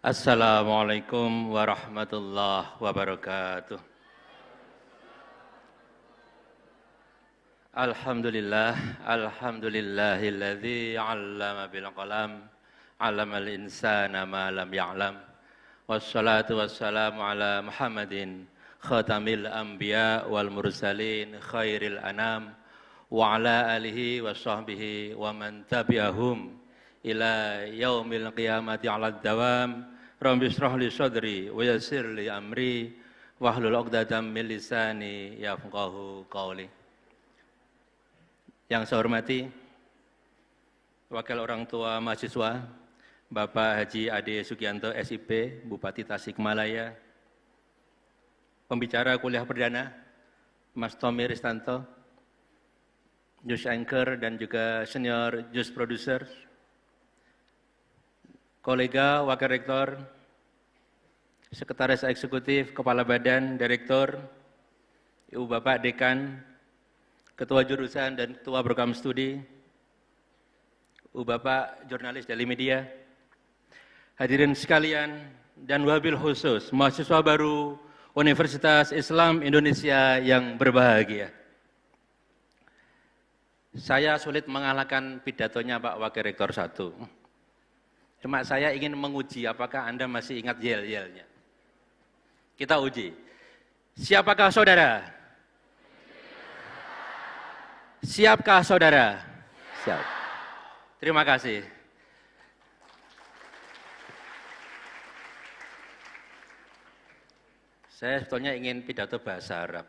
Assalamualaikum warahmatullahi wabarakatuh. Alhamdulillahilladzi 'allama bil qalam, 'allamal insana ma lam ya'lam. Wassalatu wassalamu ala Muhammadin khatamil anbiya wal mursalin khairil anam wa ala alihi wa sahbihi wa man tabi'ahum ila yaumil qiyamati 'ala dawam. Rabbi shrah li sadri wa yassir li amri wahlul 'uqdatam min lisani yafqahu qawli. Yang saya hormati Wakil Orang Tua Mahasiswa Bapak Haji Ade Sugianto SIP, Bupati Tasikmalaya, pembicara kuliah perdana Mas Tommy Ristanto, News Anchor dan juga Senior News Producer, kolega Wakil Rektor, Sekretaris Eksekutif, Kepala Badan, Direktur, Ibu Bapak Dekan, Ketua Jurusan dan Ketua Program Studi, Ibu Bapak Jurnalis dari Media, hadirin sekalian, dan wabil khusus mahasiswa baru Universitas Islam Indonesia yang berbahagia. Saya sulit mengalahkan pidatonya Pak Wakil Rektor 1. Cuma saya ingin menguji apakah Anda masih ingat yel-yelnya. Kita uji. Siapakah saudara? Siapkah saudara? Siap. Terima kasih. Saya sebetulnya ingin pidato bahasa Arab.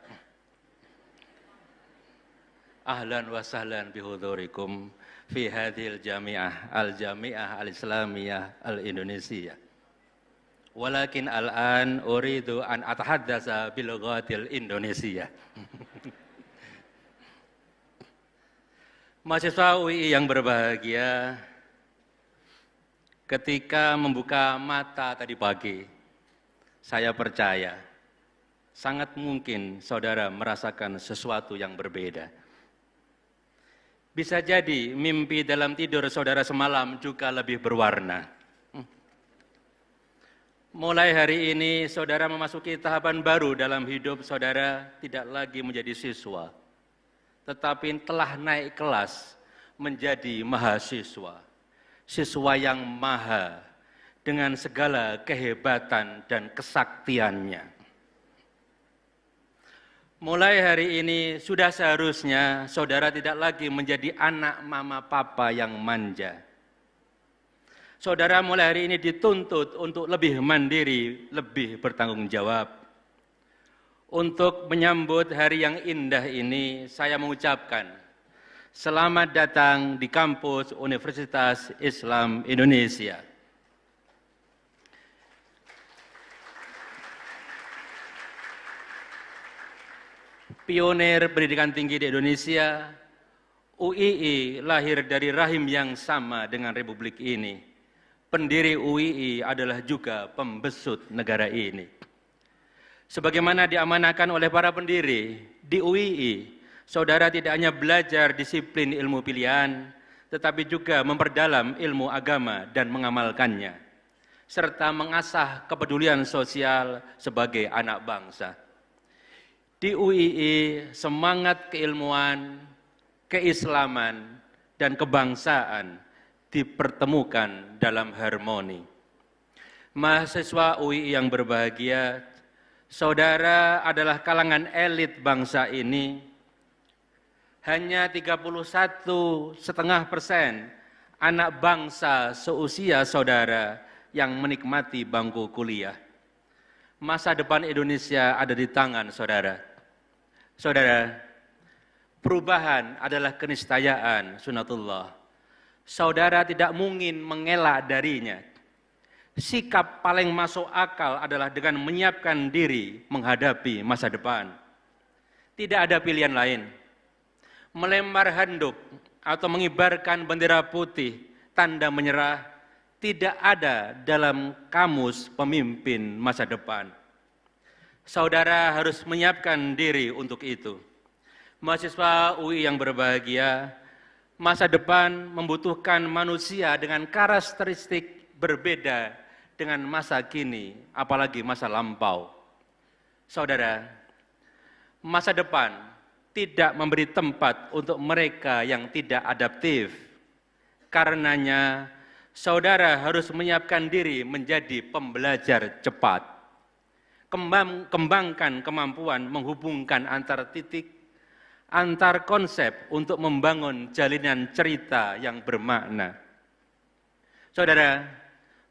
Ahlan wa sahlan bihudurikum fi hadhil jami'ah al-jami'ah al-islamiyah al-Indonesia. Walakin al-an uridu an atahaddasa bilughatil Indonesia. Mahasiswa UI yang berbahagia, ketika membuka mata tadi pagi, saya percaya sangat mungkin saudara merasakan sesuatu yang berbeda. Bisa jadi mimpi dalam tidur saudara semalam juga lebih berwarna. Mulai hari ini saudara memasuki tahapan baru dalam hidup saudara, tidak lagi menjadi siswa, tetapi telah naik kelas menjadi mahasiswa. Siswa yang maha dengan segala kehebatan dan kesaktiannya. Mulai hari ini sudah seharusnya saudara tidak lagi menjadi anak mama papa yang manja. Saudara mulai hari ini dituntut untuk lebih mandiri, lebih bertanggung jawab. Untuk menyambut hari yang indah ini, saya mengucapkan selamat datang di kampus Universitas Islam Indonesia. Pionir pendidikan tinggi di Indonesia, UII lahir dari rahim yang sama dengan Republik ini. Pendiri UII adalah juga pembesut negara ini. Sebagaimana diamanahkan oleh para pendiri, di UII, saudara tidak hanya belajar disiplin ilmu pilihan, tetapi juga memperdalam ilmu agama dan mengamalkannya, serta mengasah kepedulian sosial sebagai anak bangsa. Di UII, semangat keilmuan, keislaman, dan kebangsaan dipertemukan dalam harmoni. Mahasiswa UII yang berbahagia, saudara adalah kalangan elit bangsa ini. Hanya 31,5% anak bangsa seusia saudara yang menikmati bangku kuliah. Masa depan Indonesia ada di tangan saudara. Saudara, perubahan adalah keniscayaan sunatullah. Saudara tidak mungkin mengelak darinya. Sikap paling masuk akal adalah dengan menyiapkan diri menghadapi masa depan. Tidak ada pilihan lain. Melempar handuk atau mengibarkan bendera putih, tanda menyerah, tidak ada dalam kamus pemimpin masa depan. Saudara harus menyiapkan diri untuk itu. Mahasiswa UI yang berbahagia, masa depan membutuhkan manusia dengan karakteristik berbeda dengan masa kini, apalagi masa lampau. Saudara, masa depan tidak memberi tempat untuk mereka yang tidak adaptif. Karenanya, saudara harus menyiapkan diri menjadi pembelajar cepat. Kembangkan kemampuan menghubungkan antar titik, antar konsep untuk membangun jalinan cerita yang bermakna. Saudara,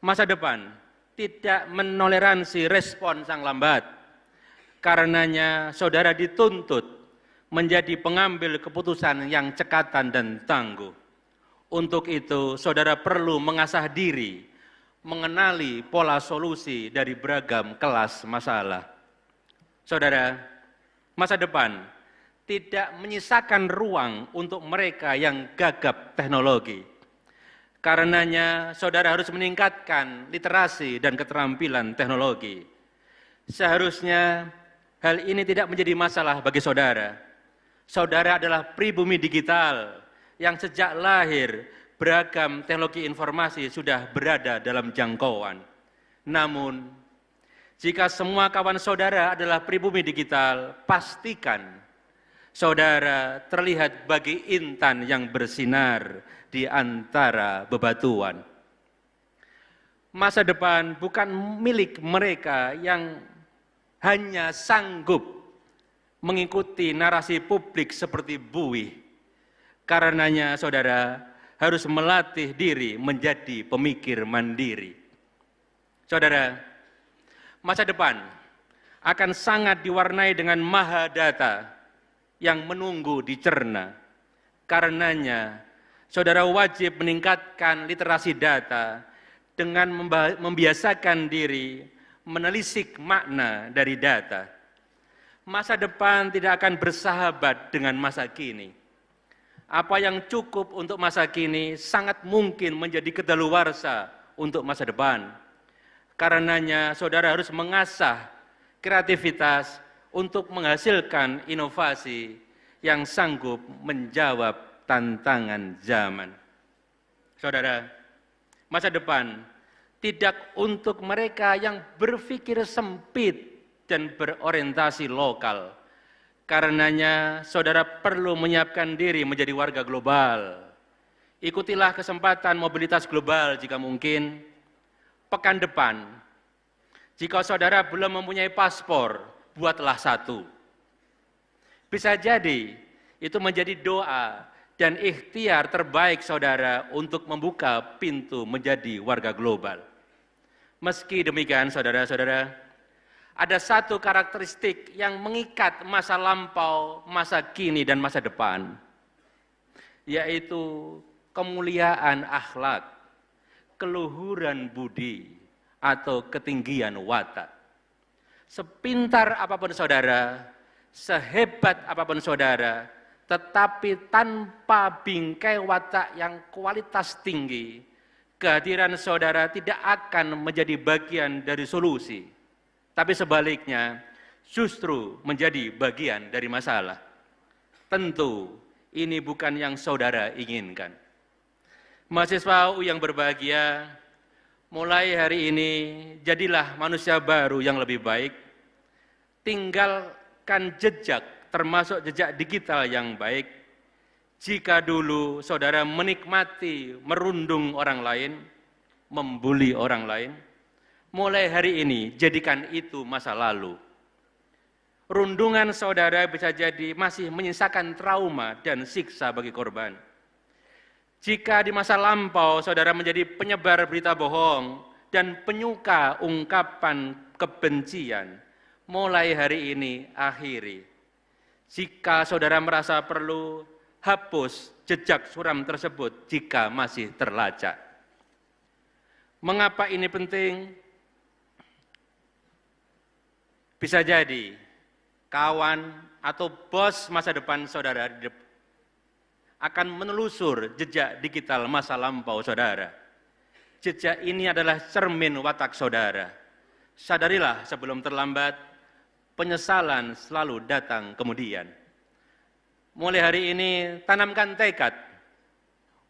masa depan tidak menoleransi respon sang lambat. Karenanya, saudara dituntut menjadi pengambil keputusan yang cekatan dan tangguh. Untuk itu, saudara perlu mengasah diri, mengenali pola solusi dari beragam kelas masalah. Saudara, masa depan tidak menyisakan ruang untuk mereka yang gagap teknologi. Karenanya, saudara harus meningkatkan literasi dan keterampilan teknologi. Seharusnya hal ini tidak menjadi masalah bagi saudara. Saudara adalah pribumi digital yang sejak lahir beragam teknologi informasi sudah berada dalam jangkauan. Namun, jika semua kawan saudara adalah pribumi digital, pastikan saudara terlihat bagi intan yang bersinar di antara bebatuan. Masa depan bukan milik mereka yang hanya sanggup mengikuti narasi publik seperti buih. Karenanya saudara harus melatih diri menjadi pemikir mandiri. Saudara, masa depan akan sangat diwarnai dengan maha data yang menunggu dicerna. Karenanya, saudara wajib meningkatkan literasi data dengan membiasakan diri menelisik makna dari data. Masa depan tidak akan bersahabat dengan masa kini. Apa yang cukup untuk masa kini sangat mungkin menjadi kedaluwarsa untuk masa depan. Karenanya, saudara harus mengasah kreativitas untuk menghasilkan inovasi yang sanggup menjawab tantangan zaman. Saudara, masa depan tidak untuk mereka yang berpikir sempit dan berorientasi lokal. Karenanya, saudara perlu menyiapkan diri menjadi warga global. Ikutilah kesempatan mobilitas global jika mungkin. Pekan depan, jika saudara belum mempunyai paspor, buatlah satu. Bisa jadi, itu menjadi doa dan ikhtiar terbaik saudara untuk membuka pintu menjadi warga global. Meski demikian, saudara-saudara, ada satu karakteristik yang mengikat masa lampau, masa kini, dan masa depan, yaitu kemuliaan akhlak, keluhuran budi, atau ketinggian watak. Sepintar apapun saudara, sehebat apapun saudara, tetapi tanpa bingkai watak yang kualitas tinggi, kehadiran saudara tidak akan menjadi bagian dari solusi. Tapi sebaliknya, justru menjadi bagian dari masalah. Tentu, ini bukan yang saudara inginkan. Mahasiswa UI yang berbahagia, mulai hari ini, jadilah manusia baru yang lebih baik. Tinggalkan jejak, termasuk jejak digital yang baik. Jika dulu saudara menikmati, merundung orang lain, membuli orang lain, mulai hari ini, jadikan itu masa lalu. Rundungan saudara bisa jadi masih menyisakan trauma dan siksa bagi korban. Jika di masa lampau saudara menjadi penyebar berita bohong dan penyuka ungkapan kebencian, mulai hari ini akhiri. Jika saudara merasa perlu, hapus jejak suram tersebut jika masih terlacak. Mengapa ini penting? Bisa jadi kawan atau bos masa depan saudara akan menelusur jejak digital masa lampau saudara. Jejak ini adalah cermin watak saudara. Sadarilah sebelum terlambat, penyesalan selalu datang kemudian. Mulai hari ini tanamkan tekad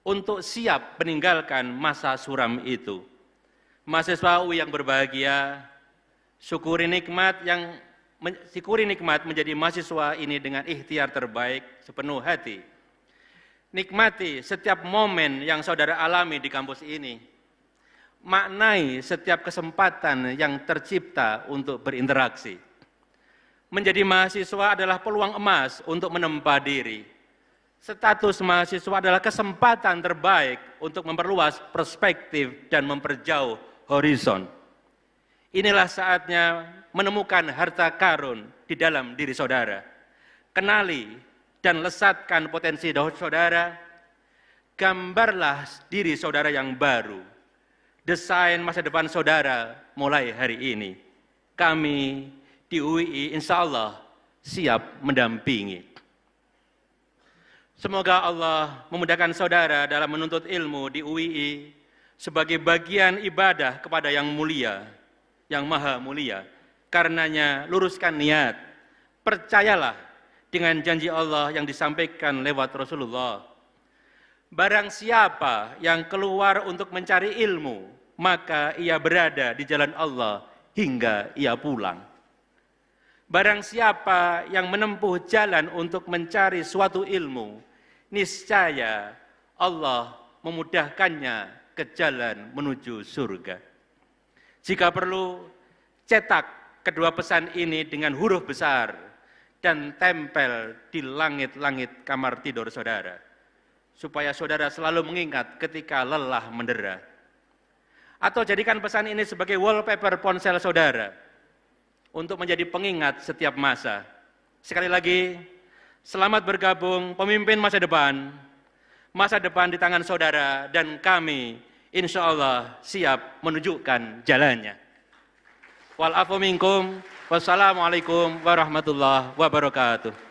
untuk siap meninggalkan masa suram itu. Mahasiswa UI yang berbahagia, syukuri nikmat menjadi mahasiswa ini dengan ikhtiar terbaik sepenuh hati. Nikmati setiap momen yang saudara alami di kampus ini. Maknai setiap kesempatan yang tercipta untuk berinteraksi. Menjadi mahasiswa adalah peluang emas untuk menempa diri. Status mahasiswa adalah kesempatan terbaik untuk memperluas perspektif dan memperjauh horizon. Inilah saatnya menemukan harta karun di dalam diri saudara. Kenali dan lesatkan potensi saudara. Gambarlah diri saudara yang baru. Desain masa depan saudara mulai hari ini. Kami di UI insya Allah siap mendampingi. Semoga Allah memudahkan saudara dalam menuntut ilmu di UII sebagai bagian ibadah kepada yang mulia, yang maha mulia. Karenanya luruskan niat, percayalah dengan janji Allah yang disampaikan lewat Rasulullah. Barang siapa yang keluar untuk mencari ilmu, maka ia berada di jalan Allah hingga ia pulang. Barang siapa yang menempuh jalan untuk mencari suatu ilmu, niscaya Allah memudahkannya ke jalan menuju surga. Jika perlu, cetak kedua pesan ini dengan huruf besar dan tempel di langit-langit kamar tidur saudara, supaya saudara selalu mengingat ketika lelah mendera. Atau jadikan pesan ini sebagai wallpaper ponsel saudara untuk menjadi pengingat setiap masa. Sekali lagi, selamat bergabung pemimpin masa depan. Masa depan di tangan saudara dan kami insya Allah siap menunjukkan jalannya. Wal afu minkum. Wassalamualaikum warahmatullahi wabarakatuh.